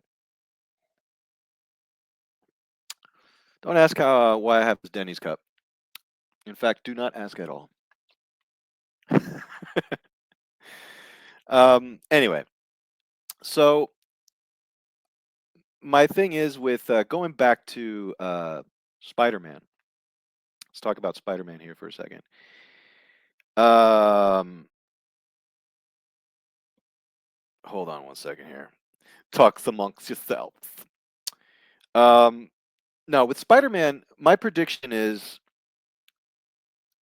Don't ask how why I have this Denny's cup. In fact, do not ask at all. Anyway, so my thing is with going back to Spider-Man. Let's talk about Spider-Man here for a second. Hold on one second here. Talks amongst yourselves. No, with Spider-Man, my prediction is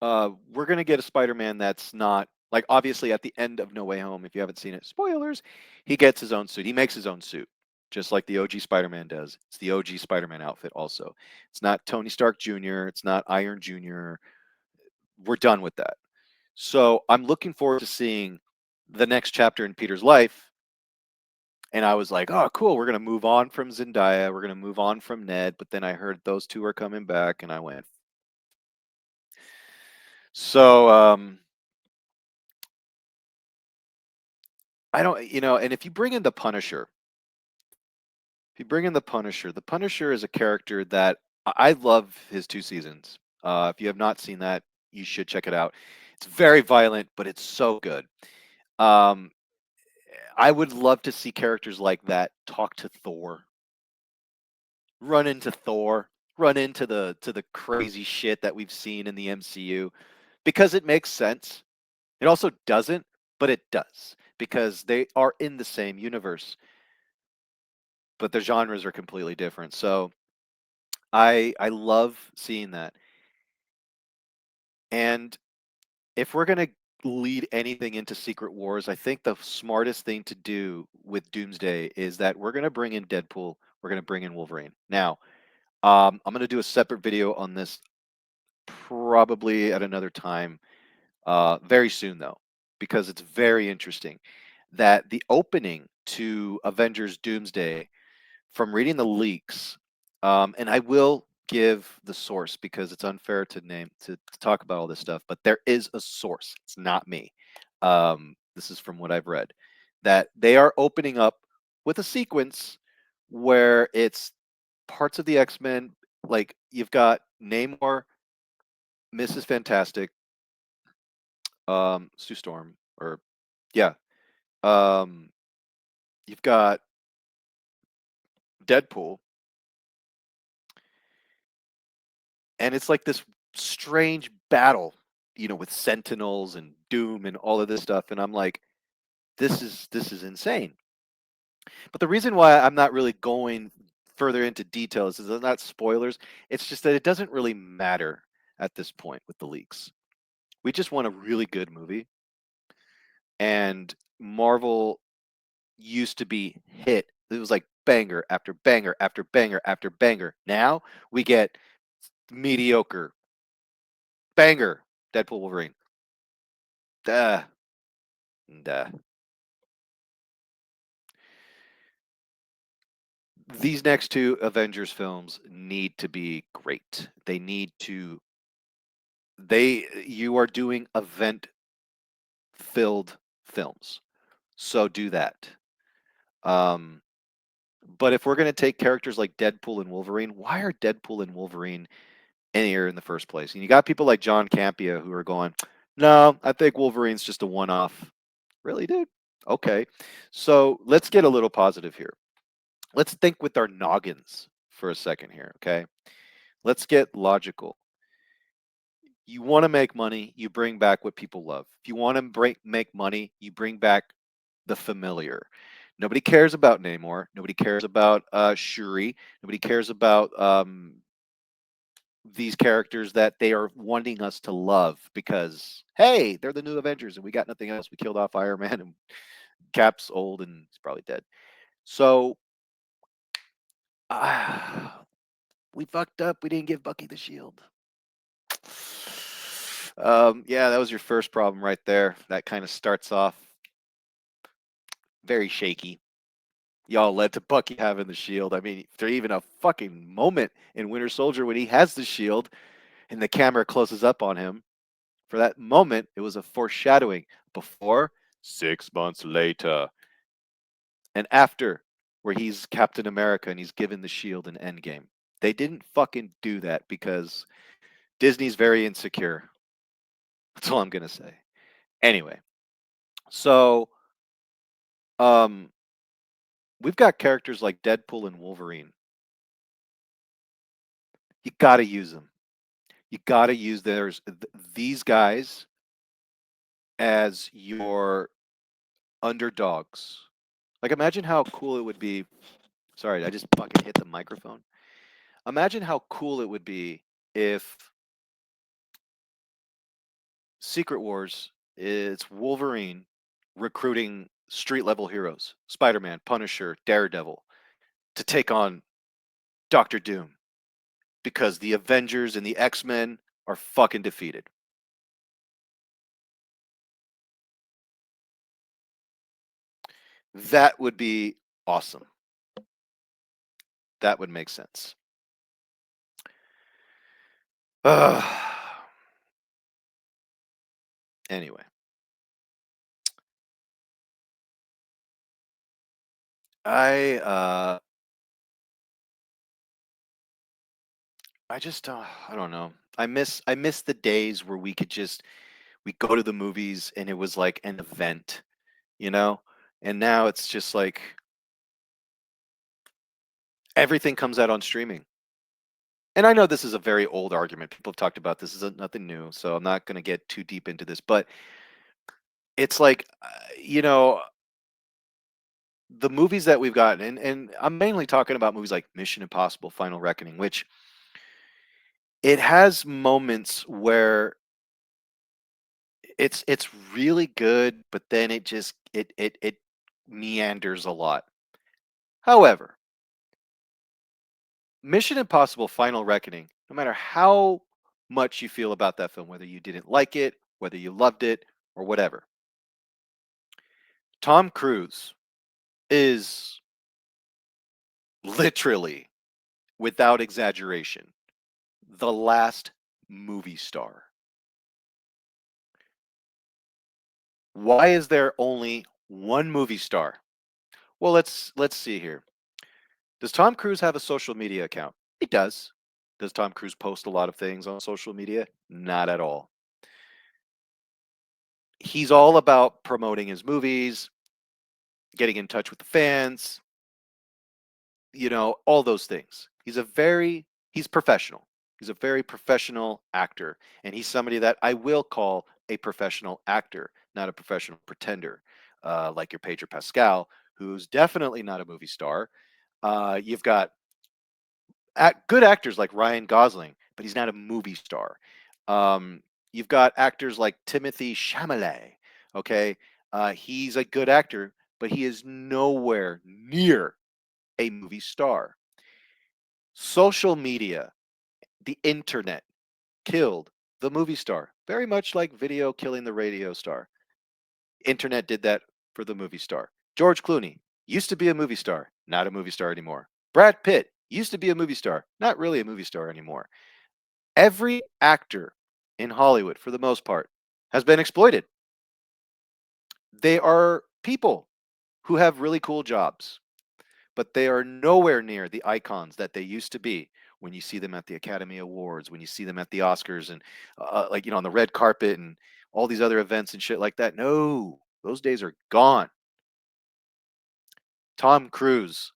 we're gonna get a Spider-Man that's not like obviously at the end of No Way Home. If you haven't seen it, spoilers. He gets his own suit. He makes his own suit, just like the OG Spider-Man does. It's the OG Spider-Man outfit. Also, it's not Tony Stark Jr. It's not Iron Jr. We're done with that. So I'm looking forward to seeing the next chapter in Peter's life. And I was like, oh, cool. We're going to move on from Zendaya. We're going to move on from Ned. But then I heard those two are coming back, and I went. So, I don't, and if you bring in the Punisher, the Punisher is a character that I love his 2 seasons. If you have not seen that, you should check it out. It's very violent, but it's so good. I would love to see characters like that talk to Thor, run into Thor, run into the crazy shit that we've seen in the MCU, because it makes sense. It also doesn't, but it does because they are in the same universe, but their genres are completely different. So I love seeing that. And if we're gonna lead anything into Secret Wars, I think the smartest thing to do with Doomsday is that we're gonna bring in Deadpool, we're gonna bring in Wolverine. Now, I'm gonna do a separate video on this probably at another time, very soon though, because it's very interesting that the opening to Avengers Doomsday, from reading the leaks, and I will give the source because it's unfair to talk about all this stuff, but there is a source. It's not me. This is from what I've read, that they are opening up with a sequence where it's parts of the X-Men, like you've got Namor, Mrs. Fantastic, Sue Storm, or yeah, um, you've got Deadpool, and it's like this strange battle, with Sentinels and Doom and all of this stuff, and I'm like, this is insane. But the reason why I'm not really going further into details is they're not spoilers. It's just that it doesn't really matter at this point with the leaks. We just want a really good movie, and Marvel used to be hit. It was like banger after banger after banger after banger. Now we get mediocre banger. Deadpool Wolverine. Duh. Duh. These next two Avengers films need to be great. You are doing event filled films. So do that. But if we're going to take characters like Deadpool and Wolverine, why are Deadpool and Wolverine in here in the first place? And you got people like John Campea who are going, no, I think Wolverine's just a one-off. Really, dude? Okay. So let's get a little positive here. Let's think with our noggins for a second here, okay? Let's get logical. You want to make money, you bring back what people love. If you want to make money, you bring back the familiar. Nobody cares about Namor. Nobody cares about Shuri. Nobody cares about these characters that they are wanting us to love because, hey, they're the new Avengers and we got nothing else. We killed off Iron Man and Cap's old and he's probably dead. So we fucked up. We didn't give Bucky the shield. Yeah, that was your first problem right there. That kind of starts off very shaky. Y'all led to Bucky having the shield. I mean, there's even a fucking moment in Winter Soldier when he has the shield, and the camera closes up on him. For that moment, it was a foreshadowing before, 6 months later, and after, where he's Captain America and he's given the shield in Endgame. They didn't fucking do that because Disney's very insecure. That's all I'm gonna say. Anyway, so we've got characters like Deadpool and Wolverine. You gotta use them. You gotta use these guys as your underdogs. Like, imagine how cool it would be. Sorry, I just fucking hit the microphone. Imagine how cool it would be if Secret Wars is Wolverine recruiting street level heroes, Spider-Man, Punisher, Daredevil, to take on Doctor Doom because the Avengers and the X-Men are fucking defeated. That would be awesome. That would make sense. Anyway. I just I don't know. I miss the days where we go to the movies and it was like an event, you know? And now it's just like everything comes out on streaming. And I know this is a very old argument. People have talked about this. This is nothing new, so I'm not going to get too deep into this, but it's like the movies that we've gotten, and I'm mainly talking about movies like Mission Impossible Final Reckoning, which it has moments where it's really good, but then it just it meanders a lot. However, Mission Impossible Final Reckoning, no matter how much you feel about that film, whether you didn't like it, whether you loved it, or whatever, Tom Cruise is literally, without exaggeration, the last movie star. Why is there only one movie star? Well, let's see here. Does Tom Cruise have a social media account? He does. Does Tom Cruise post a lot of things on social media? Not at all. He's all about promoting his movies, getting in touch with the fans, all those things. He's professional. He's a very professional actor, and he's somebody that I will call a professional actor, not a professional pretender, like your Pedro Pascal, who's definitely not a movie star. You've got good actors like Ryan Gosling, but he's not a movie star. You've got actors like Timothy Chalamet. Okay, he's a good actor, but he is nowhere near a movie star. Social media, the internet, killed the movie star, very much like video killing the radio star. Internet did that for the movie star. George Clooney used to be a movie star, not a movie star anymore. Brad Pitt used to be a movie star, not really a movie star anymore. Every actor in Hollywood, for the most part, has been exploited. They are people who have really cool jobs, but they are nowhere near the icons that they used to be when you see them at the Academy Awards, when you see them at the Oscars, and on the red carpet and all these other events and shit like that. No, those days are gone. Tom Cruise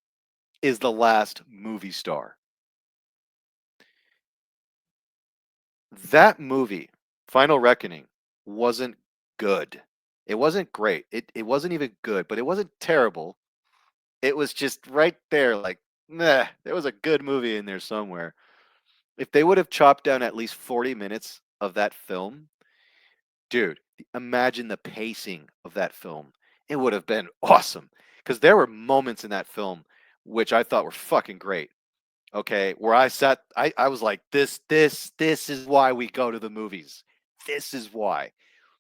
is the last movie star. That movie, Final Reckoning, wasn't good. It wasn't great. It wasn't even good, but it wasn't terrible. It was just right there, like, nah, there was a good movie in there somewhere. If they would have chopped down at least 40 minutes of that film, dude, imagine the pacing of that film. It would have been awesome. Because there were moments in that film which I thought were fucking great. Okay, where I sat, I was like, this is why we go to the movies. This is why.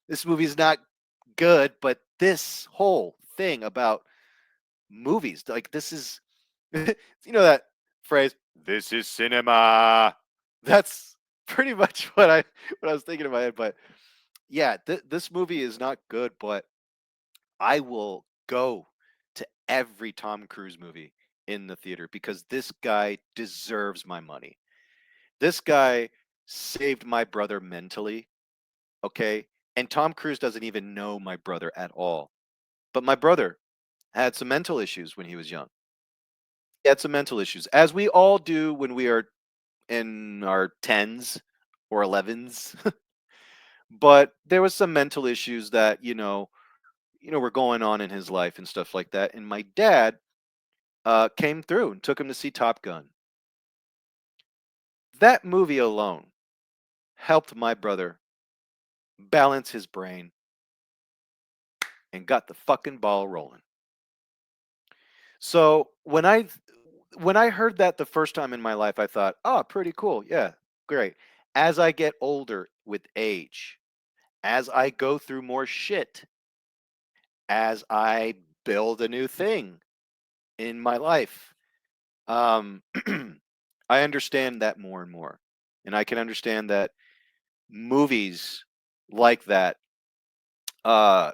This movie's not good, but this whole thing about movies, like, this is, that phrase, this is cinema. That's pretty much what I was thinking in my head. But yeah, this movie is not good, but I will go to every Tom Cruise movie in the theater because this guy deserves my money. This guy saved my brother mentally, okay? And Tom Cruise doesn't even know my brother at all. But my brother had some mental issues when he was young. He had some mental issues, as we all do when we are in our 10s or 11s. But there was some mental issues that, were going on in his life and stuff like that. And my dad came through and took him to see Top Gun. That movie alone helped my brother balance his brain and got the fucking ball rolling. So when I heard that the first time in my life, I thought, oh, pretty cool. Yeah, great. As I get older with age, as I go through more shit, as I build a new thing in my life, um, I understand that more and more. And I can understand that movies like that, uh,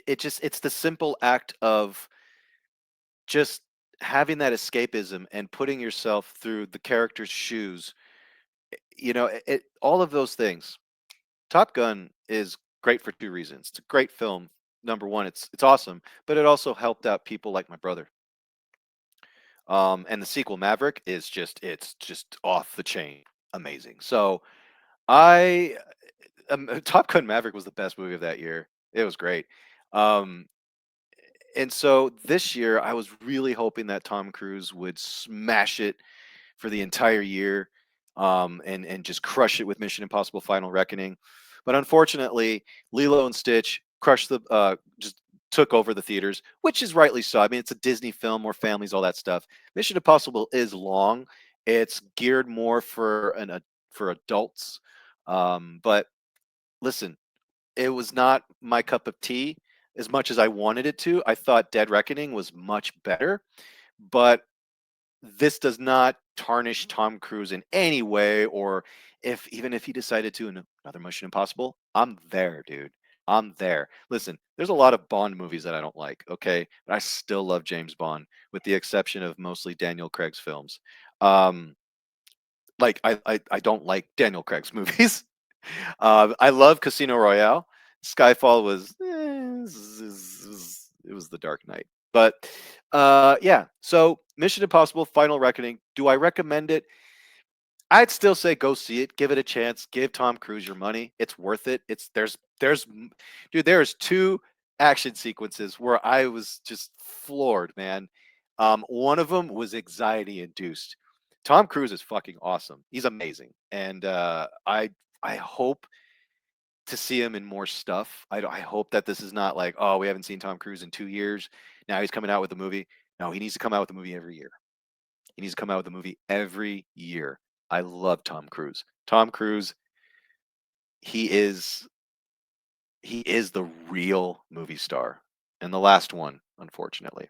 it's the simple act of just having that escapism and putting yourself through the character's shoes. All of those things. Top Gun is great for two reasons. It's a great film. Number one, it's awesome, but it also helped out people like my brother. And the sequel Maverick is it's just off the chain amazing. So I Top Gun Maverick was the best movie of that year. It was great. Um, and so this year I was really hoping that Tom Cruise would smash it for the entire year, and just crush it with Mission Impossible: Final Reckoning. But unfortunately, Lilo and Stitch crushed the just took over the theaters, which is rightly so. I mean, it's a Disney film, more families, all that stuff. Mission Impossible is long. It's geared more for adults. But listen, it was not my cup of tea as much as I wanted it to. I thought Dead Reckoning was much better, but this does not tarnish Tom Cruise in any way, or even if he decided to in another Mission Impossible, I'm there, dude. I'm there. Listen, there's a lot of Bond movies that I don't like, okay? But I still love James Bond, with the exception of mostly Daniel Craig's films. Um, like I don't like Daniel Craig's movies. I love Casino Royale. Skyfall was it was the Dark Knight. But yeah, so Mission Impossible: Final Reckoning. Do I recommend it? I'd still say go see it. Give it a chance. Give Tom Cruise your money. It's worth it. Dude, there's two action sequences where I was just floored, man. One of them was anxiety induced. Tom Cruise is fucking awesome. He's amazing, and I hope to see him in more stuff. I hope that this is not like, oh, we haven't seen Tom Cruise in 2 years. Now he's coming out with a movie. No, he needs to come out with a movie every year. He needs to come out with a movie every year. I love Tom Cruise. Tom Cruise, he is the real movie star. And the last one, unfortunately.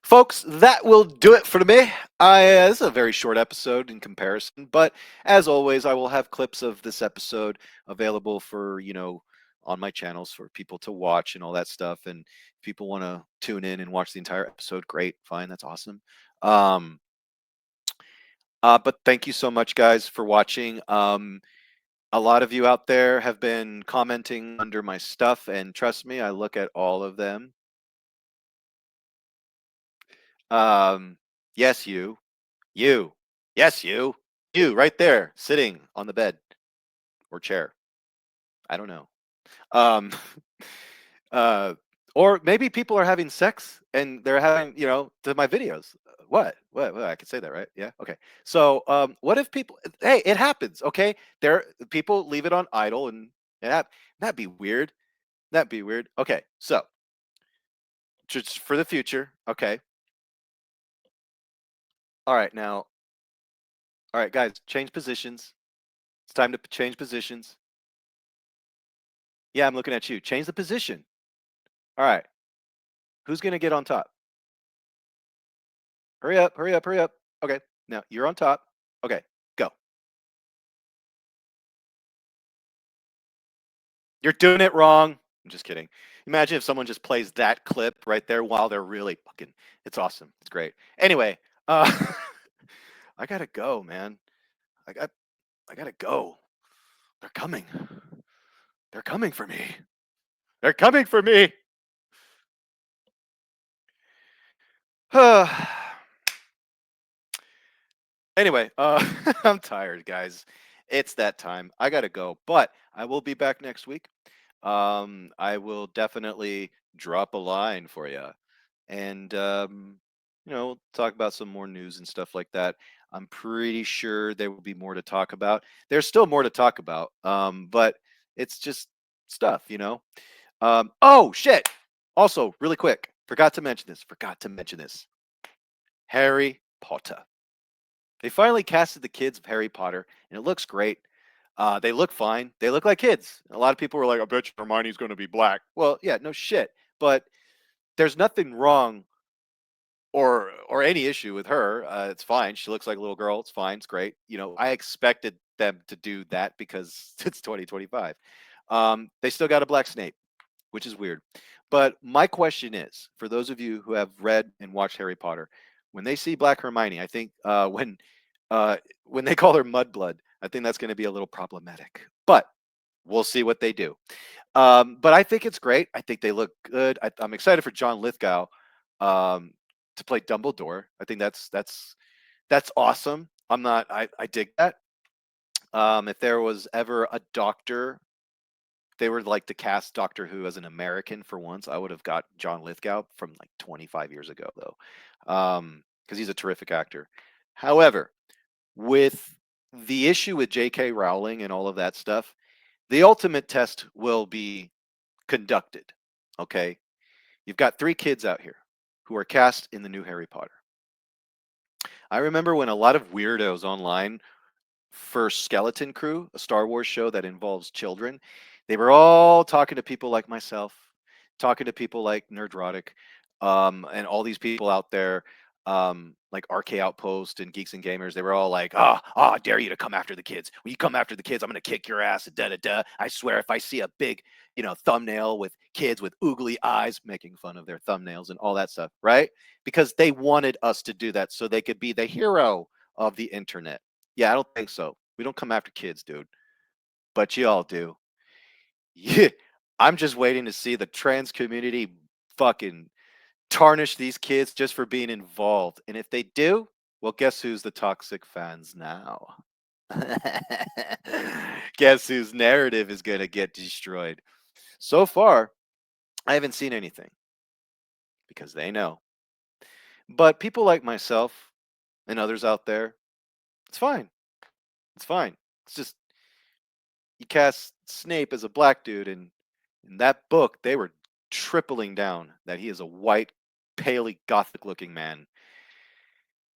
Folks, that will do it for me. This is a very short episode in comparison, but as always, I will have clips of this episode available for, on my channels for people to watch and all that stuff. And if people want to tune in and watch the entire episode, great, fine, that's awesome. But thank you so much, guys, for watching. A lot of you out there have been commenting under my stuff, and trust me, I look at all of them. Yes, you, yes, you right there, sitting on the bed or chair. I don't know. Um, or maybe people are having sex and they're having, to my videos. What? I can say that, right? Yeah. Okay. So, what if people? Hey, it happens. Okay, people leave it on idle, and that'd be weird. That'd be weird. Okay, so just for the future. Okay. All right, now. All right, guys, change positions. It's time to change positions. Yeah, I'm looking at you. Change the position. All right. Who's gonna get on top? Hurry up, hurry up, hurry up. Okay, now you're on top. Okay, go. You're doing it wrong. I'm just kidding. Imagine if someone just plays that clip right there while they're really fucking. It's awesome. It's great. Anyway, uh, I gotta go, man. I got. I gotta go. They're coming. They're coming for me. They're coming for me. Anyway, I'm tired, guys. It's that time. I gotta go, but I will be back next week. I will definitely drop a line for you, and talk about some more news and stuff like that. I'm pretty sure there will be more to talk about. There's still more to talk about, but it's just stuff. Oh shit! Also, really quick, forgot to mention this. Harry Potter. They finally casted the kids of Harry Potter, and it looks great. They look fine. They look like kids. A lot of people were like, "I bet you Hermione's going to be black." Well, yeah, no shit. But there's nothing wrong or any issue with her. It's fine. She looks like a little girl. It's fine. It's great. I expected them to do that because it's 2025. They still got a black Snape, which is weird. But my question is, for those of you who have read and watched Harry Potter, when they see Black Hermione, I think when they call her Mudblood, I think that's going to be a little problematic. But we'll see what they do. But I think it's great. I think they look good. I'm excited for John Lithgow to play Dumbledore. I think that's awesome. I dig that. If there was ever a doctor, they were like to cast Doctor Who as an American for once, I would have got John Lithgow from like 25 years ago, though, because he's a terrific actor. However, with the issue with J.K. Rowling and all of that stuff, the ultimate test will be conducted. Okay, you've got 3 kids out here who are cast in the new Harry Potter. I remember when a lot of weirdos online for Skeleton Crew, a Star Wars show that involves children, they were all talking to people like myself, talking to people like Nerdrotic, and all these people out there, like RK Outpost and Geeks and Gamers. They were all like, I dare you to come after the kids. When you come after the kids, I'm going to kick your ass. Da, da, da. I swear, if I see a big, thumbnail with kids with oogly eyes, making fun of their thumbnails and all that stuff, right? Because they wanted us to do that so they could be the hero of the internet. Yeah, I don't think so. We don't come after kids, dude. But you all do. Yeah. I'm just waiting to see the trans community fucking tarnish these kids just for being involved. And if they do, well, guess who's the toxic fans now? Guess whose narrative is going to get destroyed? So far, I haven't seen anything because they know. But people like myself and others out there, it's fine. It's fine. It's just you cast Snape as a black dude, and in that book, they were tripling down that he is a white, paley, gothic-looking man.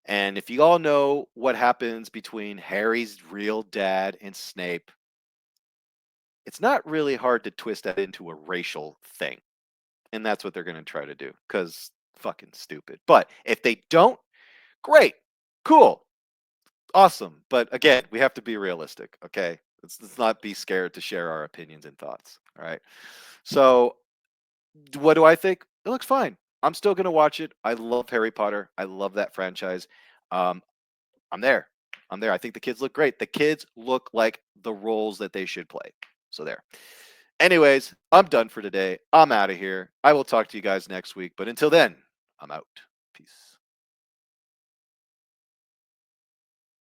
And if you all know what happens between Harry's real dad and Snape, it's not really hard to twist that into a racial thing. And that's what they're going to try to do, because fucking stupid. But if they don't, great, cool, awesome. But again, we have to be realistic, okay? Let's not be scared to share our opinions and thoughts, all right? So what do I think? It looks fine. I'm still going to watch it. I love Harry Potter. I love that franchise. I'm there. I think the kids look great. The kids look like the roles that they should play. So there. Anyways, I'm done for today. I'm out of here. I will talk to you guys next week. But until then, I'm out. Peace.